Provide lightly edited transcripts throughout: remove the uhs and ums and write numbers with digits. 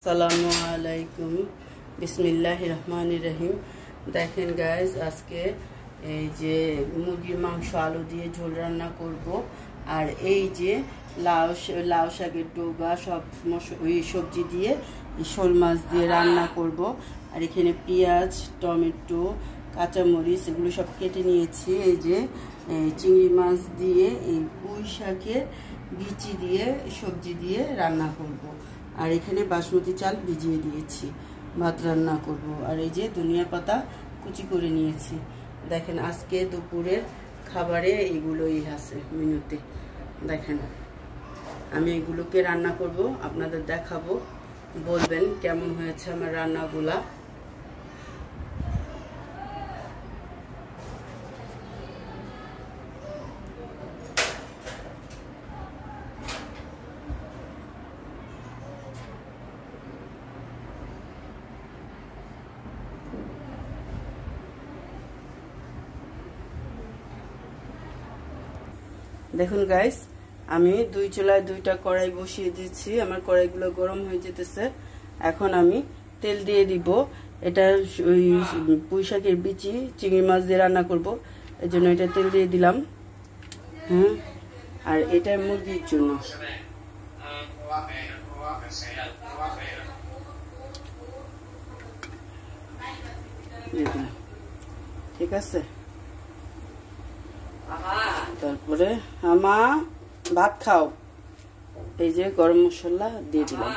আসসালামু আলাইকুম বিসমিল্লাহির রহমানির রহিম। দেখেন গাইজ, আজকে এই যে মুরগির মাংস আলু দিয়ে ঝোল রান্না করব। আর এই যে লাউ শাকের ডোগা সব ওই সবজি দিয়ে শোল মাছ দিয়ে রান্না করব। আর এখানে পেঁয়াজ, টমেটো, কাঁচামরিচ এগুলো সব কেটে নিয়েছি। এই যে চিংড়ি মাছ দিয়ে এই পুঁই শাকের বিচি দিয়ে সবজি দিয়ে রান্না করব। আর এখানে বাসমতি চাল ভিজিয়ে দিয়েছি, ভাত রান্না করব। আর এই যে ধনিয়া পাতা কুচি করে নিয়েছি। দেখেন আজকে দুপুরের খাবারে এগুলোই আছে মেনুতে। দেখেন আমি এগুলোকে রান্না করব, আপনাদের দেখাবো, বলবেন কেমন হয়েছে আমার রান্নাগুলা। দেখুন গাইস, আমি দুই চুলায় দুইটা কড়াই বসিয়ে দিচ্ছি। আমার কড়াইগুলো গরম হয়ে যেতেছে। এখন আমি তেল দিয়ে দিব। এটা ওই পুঁই শাকের বিচি চিংড়ি মাছ দিয়ে রান্না করব, এই জন্য এটা তেল দিয়ে দিলাম। আর এটা মুরগির জন্য। ঠিক আছে, তারপরে আমা ভাত খাও। এই যে গরম মশলা দিয়ে দিলাম।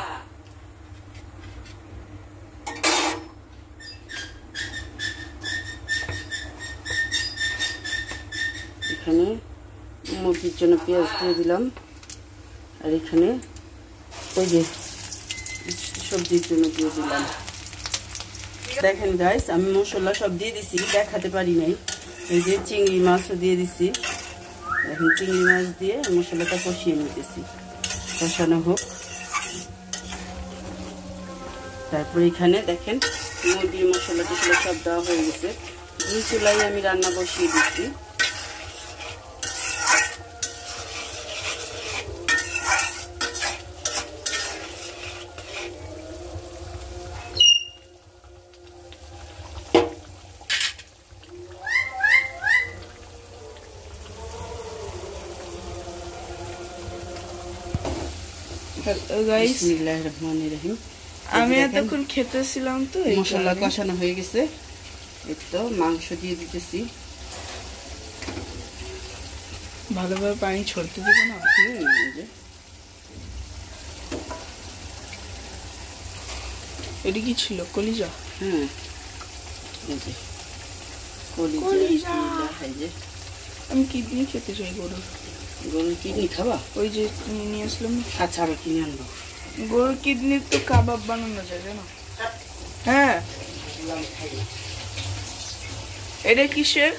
এখানে মুরগির জন্য পেঁয়াজ দিয়ে দিলাম। আর এখানে ওই যে সবজির জন্য দিয়ে দিলাম। দেখেন গাইস, আমি মশলা সব দিয়ে দিছি, দেখাতে পারি নাই। এই যে চিংড়ি মাছও দিয়ে দিছি। এখন চিংড়ি মাছ দিয়ে মশলাটা কষিয়ে নিতেছি, কষানো হোক। তারপরে এখানে দেখেন মুরগির মশলা টশলা সব দেওয়া হয়ে গেছে। দুই চুলাই আমি রান্না বসিয়ে দিচ্ছি। আমি এতক্ষণ খেতেছিলাম, তো মশলা কষানো হয়ে গেছে। এই তো মাংস দিয়ে দিতেছি। ভালোভাবে পানি ছড়তে দিব না। এটা কি ছিল? কলিজা? হ্যাঁ, কলিজা। আমি কিডনি খেতে চাই। গরুর কিডনি খাবা? ওই যে তুমি নিয়ে আসলাম। আচ্ছা, আবার কিনে আনবো। গরুর কিডনির তো কাবাব বানানো যায়, জানো? হ্যাঁ। এটা কিসের?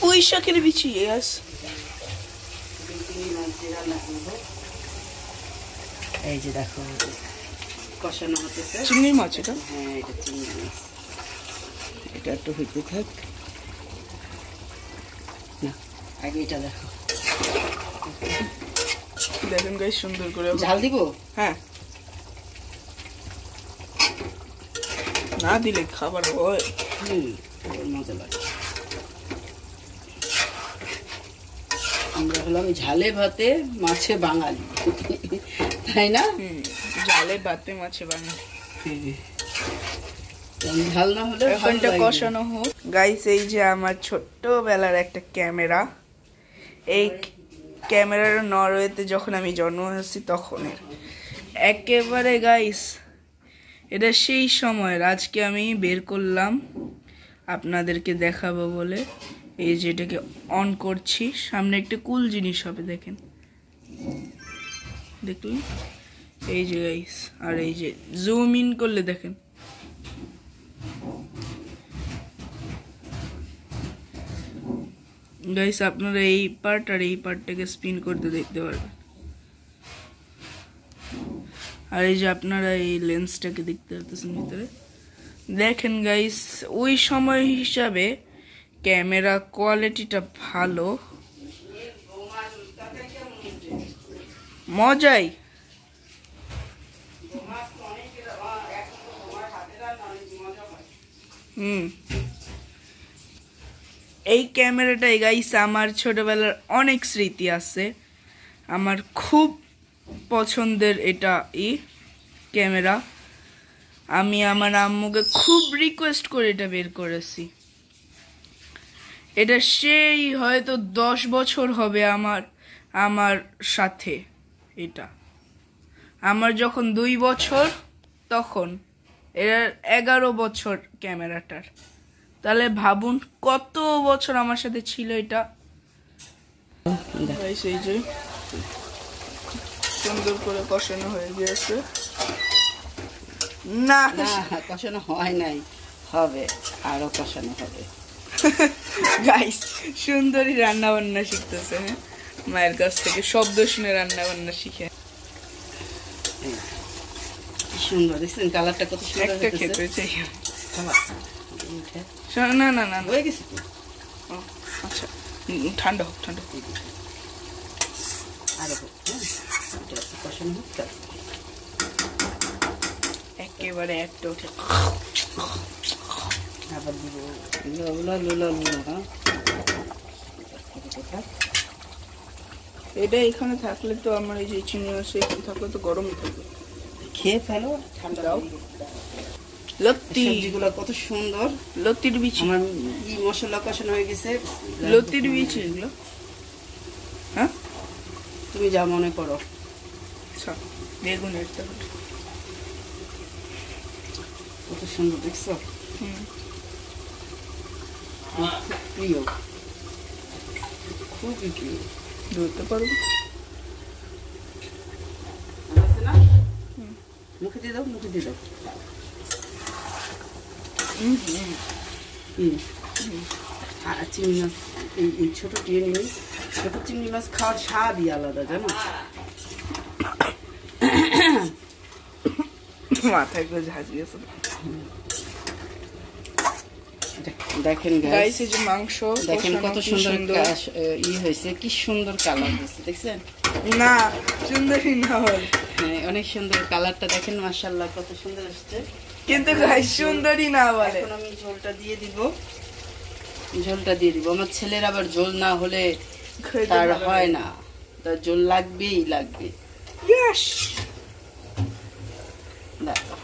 পুঁই শাকের বিচি। এই যে দেখো কষানো হতেছে। চিংড়ি মাছ এটা? হ্যাঁ, এটা চিংড়ি মাছ। এটা একটু হইতে থাক না, আগে এটা দেখো। দেখেন গাইস, সুন্দর করে ঝাল দিব। হ্যাঁ, না দিলে খাবার হয়। মজা লাগে। আমরা হলাম ঝালে ভাতে মাছে বাঙালি, তাই না? ঝালে ভাতে মাছে বাঙালি। ঝাল না হলে এখনটা কষানো হোক। গাইস, এই যে আমার ছোট্টবেলার একটা ক্যামেরা। এই ক্যামেরার নরওয়েতে যখন আমি জন্ম হয়েছি তখন একেবারে গাইস, এটা সেই সময়ের। আজকে আমি বের করলাম আপনাদেরকে দেখাবো বলে। এই যে এটাকে অন করছি, সামনে একটা কুল জিনিস হবে, দেখেন, দেখলেন? এই যে গাইস, আর এই যে জুম ইন করলে দেখেন। গাইস, আপনারা এই পার্ট আর এই পার্টটাকে স্পিন করতে দেখতে পারবেন। আর এই যে আপনারা এই লেন্সটাকে দেখতে পাচ্ছেন ভিতরে। দেখেন গাইস, ওই সময় হিসাবে ক্যামেরা কোয়ালিটিটা ভালো। মজাই। এই ক্যামেরাটাই গাইস আমার ছোটবেলার অনেক স্মৃতি আছে। আমার খুব পছন্দের এটা ক্যামেরা। আমি আমার আম্মুকে খুব রিকোয়েস্ট করে এটা বের করেছি। এটা সেই হয়তো 10 বছর হবে আমার সাথে। এটা আমার যখন 2 বছর তখন এর 11 বছর ক্যামেরাটার। তাহলে ভাবুন কত বছর আমার সাথে ছিল এটা। এই যে সুন্দর করে কষানো হয়ে গিয়েছে। না কষানো হয় নাই, হবে, আরো কষানো হবে। গাইস সুন্দরী রান্না বান্না শিখতেছে, হ্যাঁ, মায়ের কাছ থেকে শব্দ শুনে রান্না বান্না শিখে। সুন্দর দেখছেন কালারটা কত সুন্দর একটা খেতে চাই। না না না হয়ে গেছে তো। আচ্ছা ঠান্ডা হোক, ঠান্ডা হোক, আরো হোক, কষানো হোক। একেবারে একটা উঠে আবার দিব লোলা লোলা লোলা। এটা এখানে থাকলে তো আমার এই যে চিনি আছে, এখানে থাকলে তো গরম থাকবে। খেয়ে ফেলো, ঠান্ডা দাও। লতি সবজিগুলো কত সুন্দর। লতির বিচি, আমার মশলা কষানো হয়ে গেছে। লতির বিচি এগুলো, হ্যাঁ তুমি যা মনে করো। আচ্ছা বেগুনের তরকারি কত সুন্দর দেখছো। খুব প্রিয়, খুবই প্রিয়। ধরতে পারবো না, মুখে দিয়ে দাও, মুখে দিয়ে দাও। চিংড়ি মাছ, এই ছোট চিংড়ি, ছোট চিংড়ি মাছ খাওয়ার স্বাদই আলাদা, জানো। মাথায় করে ঝাঁজ গেছে। দেখেন গাইস এই যে মাংস দেখেন কত সুন্দর হয়েছে, কি সুন্দর কালার হয়েছে দেখছেন। না সুন্দরই না হয়, হ্যাঁ অনেক সুন্দর কালারটা দেখেন, মাশাআল্লাহ কত সুন্দর আসছে। কিন্তু গাইস সুন্দরই না বলে। এখন আমি ঝোলটা দিয়ে দিব, ঝোলটা দিয়ে দিব। আমার ছেলের আবার ঝোল না হলে তার হয় না, তার ঝোল লাগবেই লাগবে। ইয়েস দেখো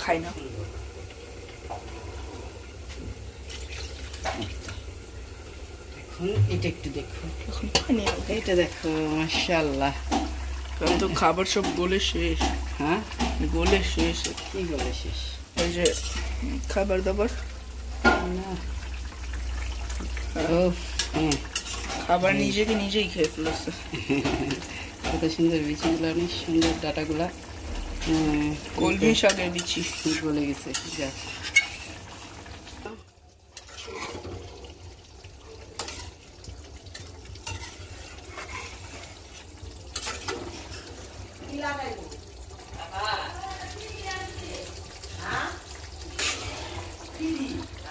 খাই না। এখন এটা একটু দেখো, এখন পানি এটা দেখো, মাশাআল্লাহ। কারণ তো খাবার সব গলে শেষ। হ্যাঁ গলে শেষ। কি গলে শেষ? ওই যে খাবার দাবার না, খাবার নিজেকে নিজেই খেয়ে ফেলেছে। কত সুন্দর বিচিগুলো, অনেক সুন্দর ডাটাগুলা। কলমি শাকের বিচি গলে গেছে। যাক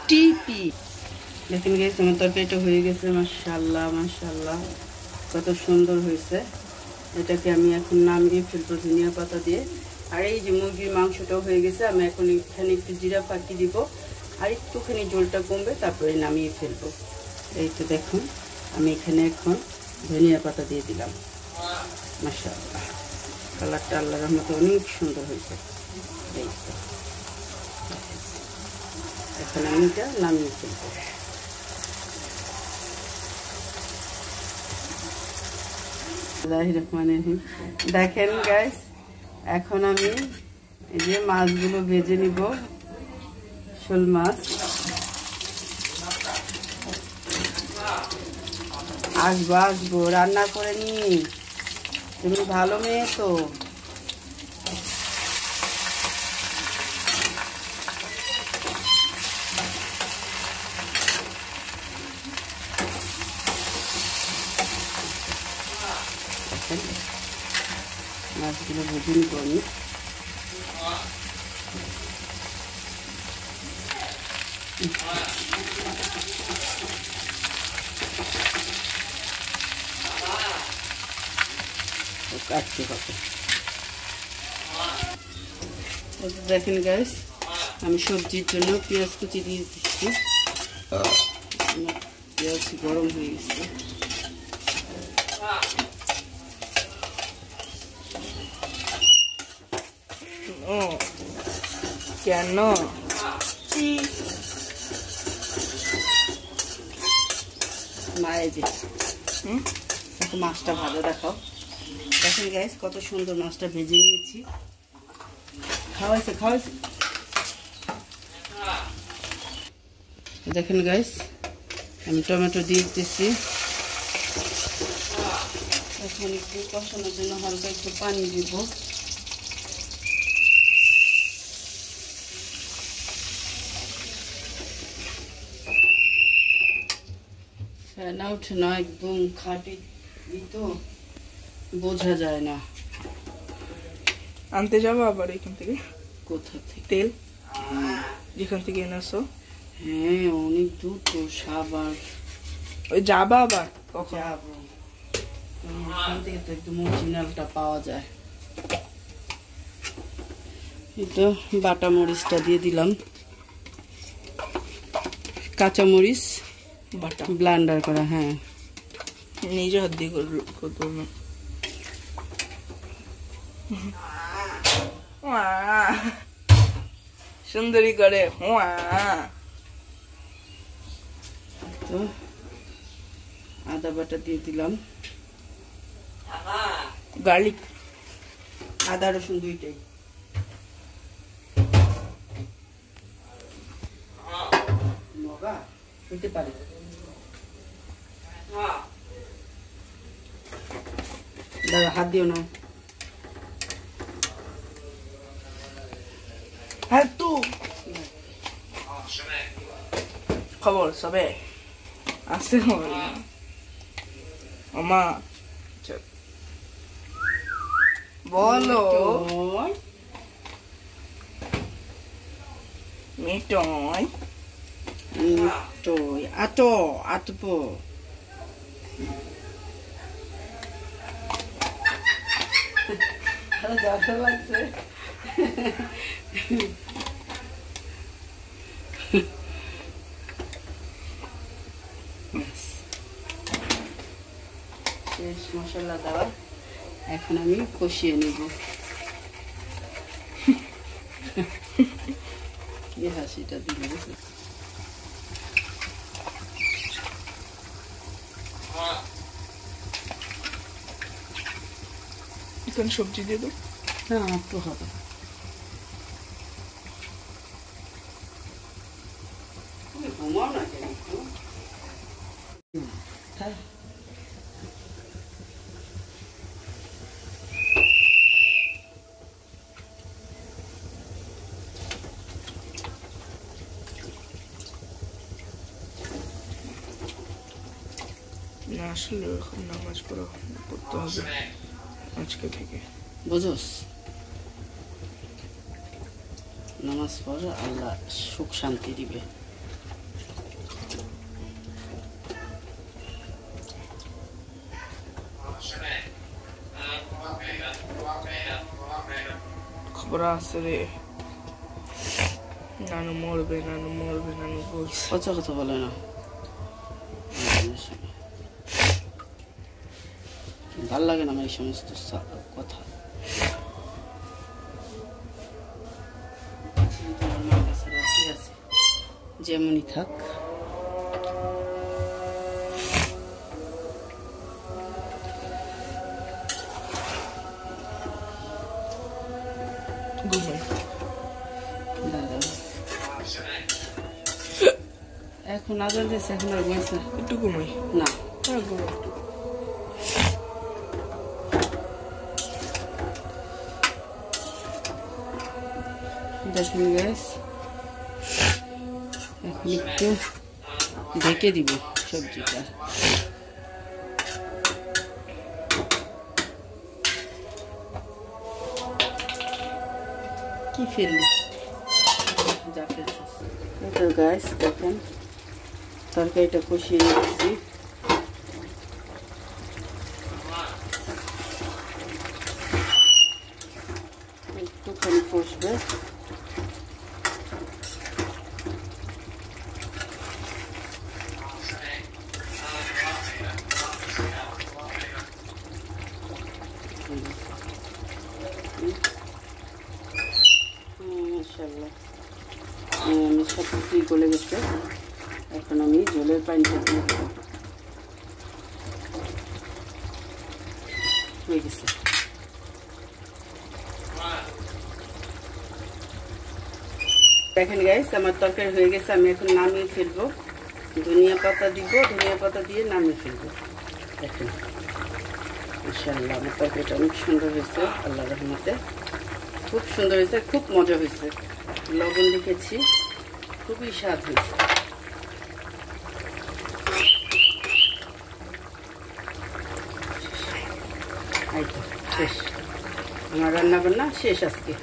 টিপি দেখেন গেছে, আমার তরকারিটা হয়ে গেছে। মাশাআল্লাহ মাশাআল্লাহ কত সুন্দর হয়েছে। এটাকে আমি এখন নামিয়ে ফেলবো ধনিয়া পাতা দিয়ে। আর এই যে মুরগির মাংসটাও হয়ে গেছে, আমি এখন এখানে একটু জিরা ফাঁকি দিব, আর একটুখানি ঝোলটা কমবে, তারপরে নামিয়ে ফেলবো। এই তো দেখুন আমি এখানে এখন ধনিয়া পাতা দিয়ে দিলাম। মাশাআল্লাহ কালারটা আল্লাহর রহমতে অনেক সুন্দর হয়েছে। এই তো এখন আমি এটা নামিয়ে ফেলবো। দেখেন গাইস, এখন আমি এই যে মাছগুলো ভেজে নিব। শোল মাছ আসবো আসবো, রান্না করে নি, তুমি ভালো মেয়ে তো। মাছগুলো ভেজে নিব আমি। কাটতে হবে। দেখেন গাইস, আমি সবজির জন্য পেঁয়াজ কুচি দিয়ে দিচ্ছি। পেঁয়াজ গরম হয়ে গেছে। কেন মায়ের যে মাছটা ভালো দেখাও। দেখেন গাইস, কত সুন্দর মাছটা ভেজে নিয়েছি। খাওয়াইছে। দেখেন গাইস, আমি টমেটো দিয়ে দিতেছি। এখন একটু কষানোর জন্য হালকা একটু পানি দিব। ফেনা উঠে না, একদম খাঁটি তো বোঝা যায় না। আনতে যাবো আবার এখান থেকে? কোথা থেকে? তেল যেখান থেকে এনেছো? হ্যাঁ, অনেক দূর তো। সাবার ওই যাবা আবার কখন? যাবো, এখান থেকে তো একদম অরিজিনালটা পাওয়া যায়। এটা বাটা মরিচটা দিয়ে দিলাম, কাঁচা মরিচ বাটা ব্লেন্ডার করা। হ্যাঁ, নিজে হাত দিয়ে করতে হবে। সুন্দরী করে তো আদা বাটা দিয়ে দিলাম, গার্লিক, আদা রসুন দুইটাই। মগা হইতে পারে। দাদা হাত দিও না। হ্যাঁ তু খবর সবে আসতে হবে আমা বলো। মিটয় আটো আটপো। জ্বালা লাগছে। শেষ মশলা দেওয়া, এখন আমি কষিয়ে নেব। কি হাসিটা দিলে এখানে সবজি দিয়ে দাও। না, একটু হবে। ঘুমাও না কেন একটু? হ্যাঁ, না আসলে এখন নামাজ পড়তে হবে আজকে থেকে, বুঝোস? নামাজ পড়ে আল্লাহ সুখ শান্তি দিবে। খবর আছে রে, নানু মরবে নানু বলছে। পচা কথা বলে না, ভাল লাগে না আমার এই সমস্ত কথা। যেমনই থাক। এখন আজান দিয়েছে, এখন আর ঘুমাইছে না। একটু ঘুমাই না, ঘুমাই। দেখুন গাইস, এখন একটু ঢেকে দিব সবজিটা। কি ফেললি? যা ফেলছিস তো গাইস দেখেন তরকারিটা কষিয়ে নিচ্ছি। একটুখানি কষবে। মাশাআল্লাহ সব কিছুই গলে গেছে। এখন আমি জলের পানিটা দিয়ে দেবো। হয়ে গেছে। দেখেন গাইস আমার তরকারি হয়ে গেছে, আমি এখন নামিয়ে ফেলবো। ধনিয়া পাতা দিব, ধনিয়া পাতা দিয়ে নামিয়ে ফেলবো। দেখেন মাশাআল্লাহ আমার তরকারিটা অনেক সুন্দর হয়েছে, আল্লাহর রহমতে খুব সুন্দর হয়েছে, খুব মজা হয়েছে। লবণ রেখেছি, খুবই স্বাদ হয়েছে। এই তো শেষ, আমার রান্না বান্না শেষ আজকে।